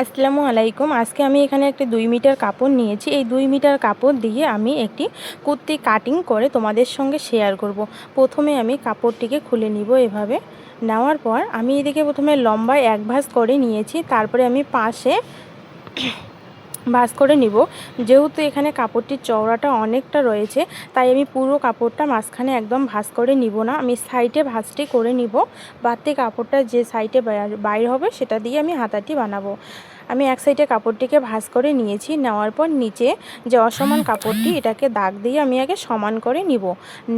আসসালামু আলাইকুম। আজকে আমি এখানে একটি 2 মিটার কাপড় নিয়েছি। এই 2 মিটার কাপড় দিয়ে আমি একটি কুর্তি কাটিং করে তোমাদের সঙ্গে শেয়ার করব। প্রথমে আমি কাপড়টিকে খুলে নিব এভাবে। নেওয়ার পর আমি এদিকে প্রথমে লম্বায় 1 ভাঁজ করে নিয়েছি, তারপরে আমি পাশে ভাঁজ করে নিব। যেহেতু এখানে কাপড়টির চওড়াটা অনেকটা রয়েছে, তাই আমি পুরো কাপড়টা মাঝখানে একদম ভাঁজ করে নিব না, আমি সাইডে ভাঁজটি করে নিব। বাড়তি কাপড়টা যে সাইডে বাইর হবে সেটা দিয়ে আমি হাতাটি বানাবো। আমি এক সাইডে কাপড়টিকে ভাঁজ করে নিয়েছি। নেওয়ার পর নিচে যে অসমান কাপড়টি, এটাকে দাগ দিয়ে আমি আগে সমান করে নিব।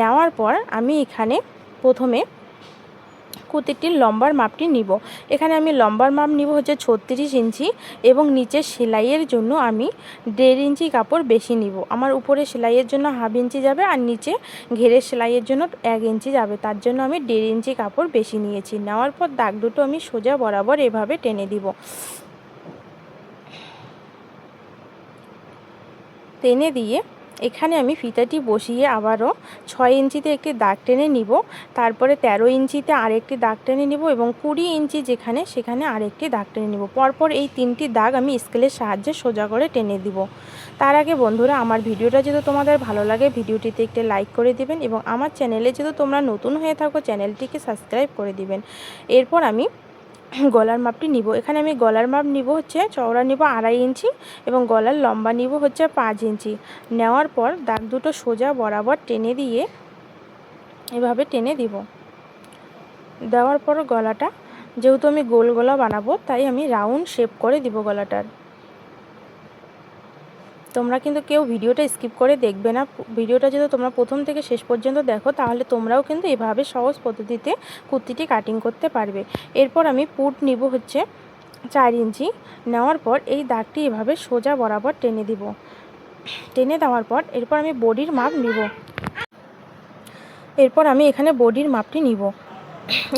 নেওয়ার পর আমি এখানে প্রথমে কুর্তিটির লম্বার মাপটি নিব। এখানে আমি লম্বার মাপ নিব হচ্ছে 36 ইঞ্চি এবং নিচের সেলাইয়ের জন্য আমি 1.5 ইঞ্চি কাপড় বেশি নিব। আমার উপরে সেলাইয়ের জন্য 1/2 ইঞ্চি যাবে আর নিচে ঘেরের সেলাইয়ের জন্য 1 ইঞ্চি যাবে, তার জন্য আমি 1.5 ইঞ্চি কাপড় বেশি নিয়েছি। নেওয়ার পর দাগ দুটো আমি সোজা বরাবর এভাবে টেনে দিব। টেনে দিয়ে এখানে আমি ফিতাটি বসিয়ে আবারও 6 ইঞ্চিতে একটি দাগ টেনে নিব। তারপরে 13 ইঞ্চিতে আরেকটি দাগ টেনে নিব এবং 20 ইঞ্চি যেখানে সেখানে আরেকটি দাগ টেনে নিব। পরপর এই 3টি দাগ আমি স্কেলের সাহায্যে সোজা করে টেনে দিব। তার আগে বন্ধুরা, আমার ভিডিওটা যদি তোমাদের ভালো লাগে ভিডিওটিতে একটি লাইক করে দিবেন এবং আমার চ্যানেলে যদি তোমরা নতুন হয়ে থাকো চ্যানেলটিকে সাবস্ক্রাইব করে দিবেন। এরপর আমি গলার মাপটি নিব। এখানে আমি গলার মাপ নিব হচ্ছে, চওড়া নিব 2.5 ইঞ্চি এবং গলার লম্বা নিব হচ্ছে 5 ইঞ্চি। নেওয়ার পর দাগ দুটো সোজা বরাবর টেনে দিয়ে এভাবে টেনে দিব। দেওয়ার পর গলাটা, যেহেতু আমি গোল গলা বানাবো তাই আমি রাউন্ড শেপ করে দিব গলাটার। তোমরা কিন্তু কেউ ভিডিওটা স্কিপ করে দেখবে না। ভিডিওটা যদি তোমরা প্রথম থেকে শেষ পর্যন্ত দেখো তাহলে তোমরাও কিন্তু এভাবে সহজ পদ্ধতিতে কুর্তিটি কাটিং করতে পারবে। এরপর আমি পুট নিব হচ্ছে 4 ইঞ্চি। নেওয়ার পর এই দাগটি এভাবে সোজা বরাবর টেনে দিব। টেনে দেওয়ার পর এরপর আমি বডির মাপ নিব। এরপর আমি এখানে বডির মাপটি নিব।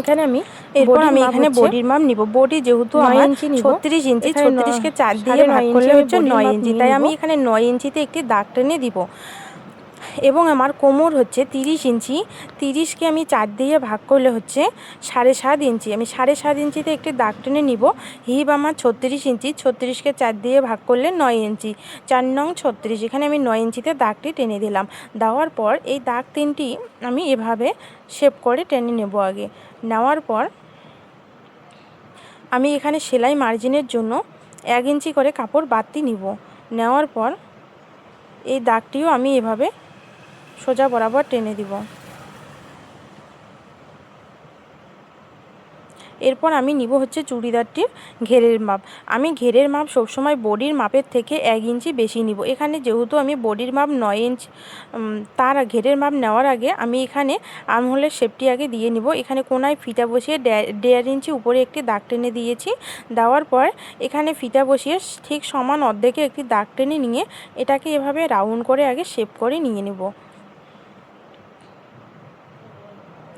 এখানে আমি এখানে বডির মাপ নিব। বডি যেহেতু আমার 36 ইঞ্চি, 36কে 4 দিয়ে ভাগ করলে হচ্ছে 9 ইঞ্চি, তাই আমি এখানে 9 ইঞ্চিতে একটি দাগ টেনে দিব। এবং আমার কোমর হচ্ছে 30 ইঞ্চি, 30কে আমি 4 দিয়ে ভাগ করলে হচ্ছে 7.5 ইঞ্চি, আমি 7.5 ইঞ্চিতে একটি দাগ টেনে নিব। হিপ আমার 36 ইঞ্চি, 36কে 4 দিয়ে ভাগ করলে 9 ইঞ্চি, 4 নং 36, এখানে আমি 9 ইঞ্চিতে দাগটি টেনে দিলাম। দেওয়ার পর এই দাগ 3টি আমি এভাবে শেপ করে টেনে নেব। আগে নেওয়ার পর আমি এখানে সেলাই মার্জিনের জন্য 1 ইঞ্চি করে কাপড় বাড়তি নিব। নেওয়ার পর এই দাগটিও আমি এভাবে সোজা বরাবর টেনে দিব। এরপর আমি নিব হচ্ছে চুড়িদারটির ঘেরের মাপ। আমি ঘেরের মাপ সবসময় বডির মাপের থেকে 1 ইঞ্চি বেশি নিব। এখানে যেহেতু আমি বডির মাপ 9 ইঞ্চি, তার ঘেরের মাপ নেওয়ার আগে আমি এখানে আর্মহোলের শেপটি আগে দিয়ে নিব। এখানে কোনায় ফিতা বসিয়ে 1.5 ইঞ্চি উপরে একটি দাগ টেনে দিয়েছি। দেওয়ার পর এখানে ফিতা বসিয়ে ঠিক সমান অর্ধেকে একটি দাগ টেনে নিয়ে এটাকে এভাবে রাউন্ড করে আগে শেপ করে নিয়ে নেব।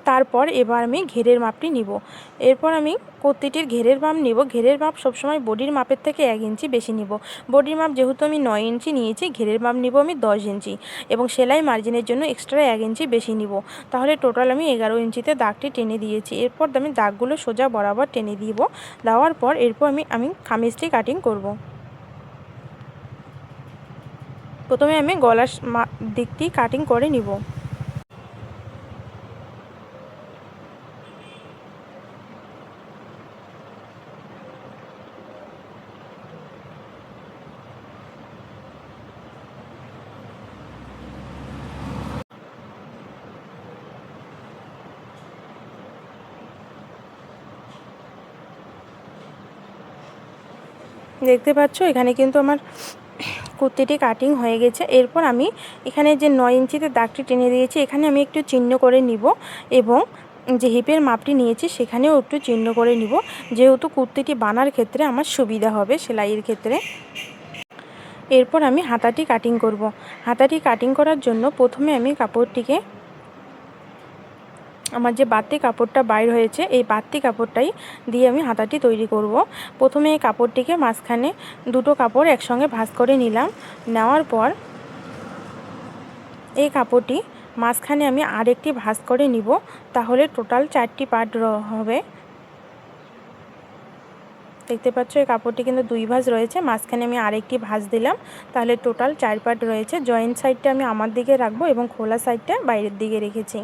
তারপর এবার আমি ঘেরের মাপটি নিব। এরপর আমি কুর্তিটির ঘেরের মাপ নিব। ঘেরের মাপ সবসময় বডির মাপের থেকে 1 ইঞ্চি বেশি নিব। বডির মাপ যেহেতু আমি 9 ইঞ্চি নিয়েছি, ঘেরের মাপ নিব আমি 10 ইঞ্চি এবং সেলাই মার্জিনের জন্য এক্সট্রা 1 ইঞ্চি বেশি নিব। তাহলে টোটাল আমি 11 ইঞ্চিতে দাগটি টেনে দিয়েছি। এরপর আমি দাগগুলো সোজা বরাবর টেনে দিব। দেওয়ার পর এরপর আমি কামিজটি কাটিং করব। প্রথমে আমি গলার দিকটি কাটিং করে নিব। দেখতে পাচ্ছ এখানে কিন্তু আমার কুর্তিটি কাটিং হয়ে গেছে। এরপর আমি এখানে যে 9 ইঞ্চিতে দাগটি টেনে দিয়েছি এখানে আমি একটু চিহ্ন করে নিব এবং যে হিপের মাপটি নিয়েছি সেখানেও একটু চিহ্ন করে নিব, যেহেতু কুর্তিটি বানার ক্ষেত্রে আমার সুবিধা হবে সেলাইয়ের ক্ষেত্রে। এরপর আমি হাতাটি কাটিং করব। হাতাটি কাটিং করার জন্য প্রথমে আমি কাপড়টিকে, আমার যে বাড়তি কাপড়টা বাইর হয়েছে এই বাড়তি কাপড়টাই দিয়ে আমি হাতাটি তৈরি করব। প্রথমে এই কাপড়টিকে মাঝখানে দুটো কাপড় একসঙ্গে ভাঁজ করে নিলাম। নেওয়ার পর এই কাপড়টি মাঝখানে আমি আরেকটি ভাঁজ করে নিব, তাহলে টোটাল 4টি পার্ট হবে। দেখতে পাচ্ছ এই কাপড়টি কিন্তু 2 ভাঁজ রয়েছে, মাঝখানে আমি আরেকটি ভাঁজ দিলাম, তাহলে টোটাল 4 পার্ট রয়েছে। জয়েন্ট সাইডটা আমি আমার দিকে রাখবো এবং খোলা সাইডটা বাইরের দিকে রেখেছি।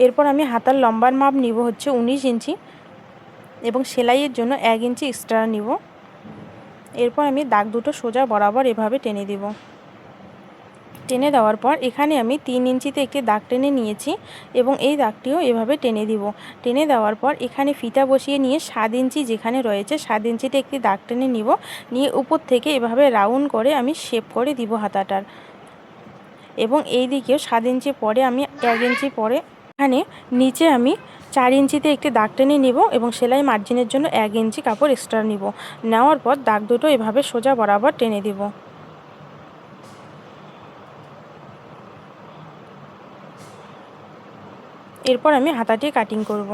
এরপর আমি হাতার লম্বার মাপ নিব হচ্ছে 19 ইঞ্চি এবং সেলাইয়ের জন্য 1 ইঞ্চি এক্সট্রা নিব। এরপর আমি দাগ দুটো সোজা বরাবর এভাবে টেনে দেব। টেনে দেওয়ার পর এখানে আমি 3 ইঞ্চিতে একটি দাগ টেনে নিয়েছি এবং এই দাগটিও এভাবে টেনে দিব। টেনে দেওয়ার পর এখানে ফিতা বসিয়ে নিয়ে 7 ইঞ্চি যেখানে রয়েছে 7 ইঞ্চিতে একটি দাগ টেনে নিব, নিয়ে উপর থেকে এভাবে রাউন্ড করে আমি শেপ করে দিব হাতাটার। এবং এই দিকেও 7 ইঞ্চি পরে আমি 1 ইঞ্চি পরে এখানে নিচে আমি 4 ইঞ্চিতে একটি দাগ টেনে নিব এবং সেলাই মার্জিনের জন্য 1 ইঞ্চি কাপড় এক্সট্রা নিব। নেওয়ার পর দাগ দুটো এভাবে সোজা বরাবর টেনে দিব। এরপর আমি হাতাটি কাটিং করব।